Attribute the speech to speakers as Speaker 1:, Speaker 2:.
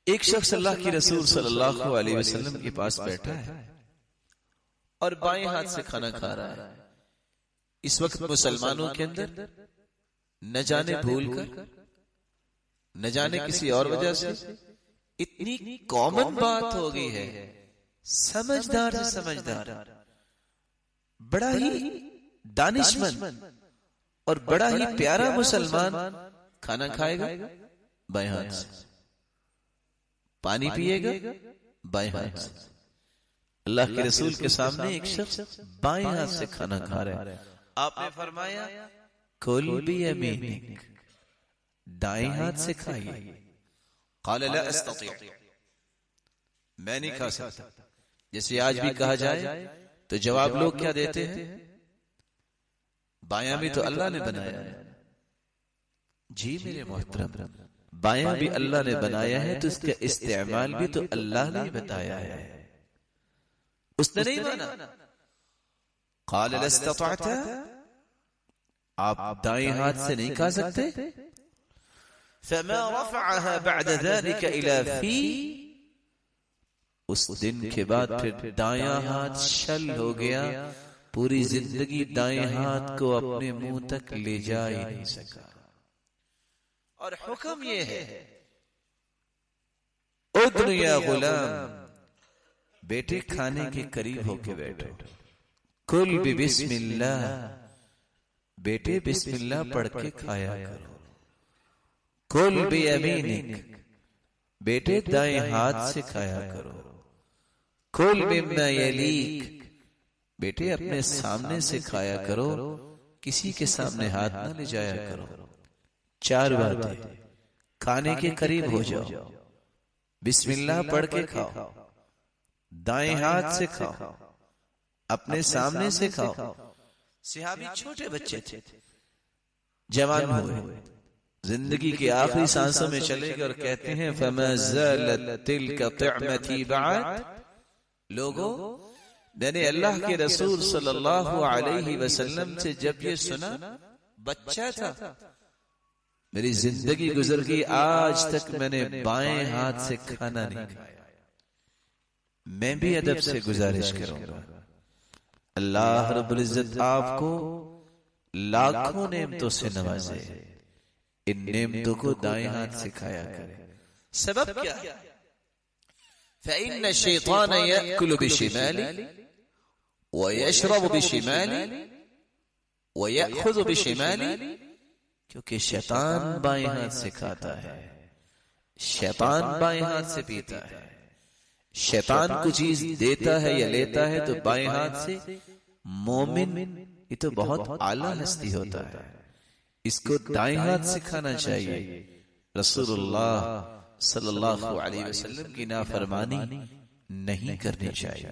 Speaker 1: ایک شخص اللہ کی رسول صلی اللہ علیہ وسلم کے پاس بیٹھا ہے اور بائیں ہاتھ سے کھانا کھا رہا ہے. اس وقت مسلمانوں کے اندر نہ جانے بھول کر نہ جانے کسی اور وجہ سے اتنی کامن بات ہو گئی ہے، سمجھدار سے سمجھدار، بڑا ہی دانشمند اور بڑا ہی پیارا مسلمان کھانا کھائے گا بائیں ہاتھ سے، پانی پیے گا بائیں ہاتھ سے. اللہ کے رسول کے سامنے ایک شخص بائیں ہاتھ سے کھانا کھا رہا ہے. آپ نے فرمایا کل بیمینک، دائیں ہاتھ سے کھائیے. قال لا استطيع، میں نہیں کھا سکتا. جیسے آج بھی کہا جائے تو جواب لوگ کیا دیتے ہیں؟ بایاں بھی تو اللہ نے بنایا ہے. جی میرے محترم، بایاں بھی اللہ نے بنایا ہے تو اس کا استعمال بھی تو اللہ نے بتایا ہے، اس نے نہیں مانا. قال لا استطعت، آپ دائیں ہاتھ سے نہیں کھا سکتے. فما رفعها بعد ذلك الى في، اس دن کے بعد پھر دایاں ہاتھ شل ہو گیا، پوری زندگی دائیں ہاتھ کو اپنے منہ تک لے جا ہی نہیں سکا. اور حکم یہ ہے ادن یا غلام، بیٹے کھانے کے قریب ہو کے بیٹھو. کل بسم اللہ، بیٹے بسم اللہ پڑھ کے کھایا کرو. کل بیمینک، بیٹے دائیں ہاتھ سے کھایا کرو. کل مما یلیک، بیٹے اپنے سامنے سے کھایا کرو، کسی کے سامنے ہاتھ نہ لے جایا کرو. 4 باتیں، کھانے کے قریب ہو جاؤ، بسم اللہ پڑھ کے کھاؤ، دائیں ہاتھ سے کھاؤ، اپنے سامنے سے کھاؤ. صحابی چھوٹے بچے تھے، جوان ہوئے، زندگی کے آخری سانسوں میں چلے گئے اور کہتے ہیں فما زالت تلک طعمتی بعد. لوگوں، میں نے اللہ کے رسول صلی اللہ علیہ وسلم سے جب یہ سنا، بچہ تھا، میری زندگی گزر گئی، آج تک میں نے بائیں ہاتھ سے کھانا نہیں کھایا. میں بھی ادب سے گزارش کروں گا، اللہ رب العزت آپ کو لاکھوں نعمتوں سے نوازے، ان نعمتوں کو دائیں ہاتھ سے کھایا کرے. سبب کیا ہے؟ فَإِنَّ الشَّيْطَانَ يَأْكُلُ بِشِمَالِهِ وَيَشْرَبُ بِشِمَالِهِ وَيَأْخُذُ بِشِمَالِهِ. کیونکہ شیطان بائیں ہاتھ سے کھاتا ہے، شیطان بائیں ہاتھ سے پیتا ہے. شیطان کو چیز دیتا ہے یا لیتا ہے تو بائیں ہاتھ سے. مومن یہ تو بہت اعلیٰ ہستی ہوتا ہے، اس کو دائیں ہاتھ سے کھانا چاہیے. رسول اللہ صلی اللہ علیہ وسلم کی نافرمانی نہیں کرنی چاہیے.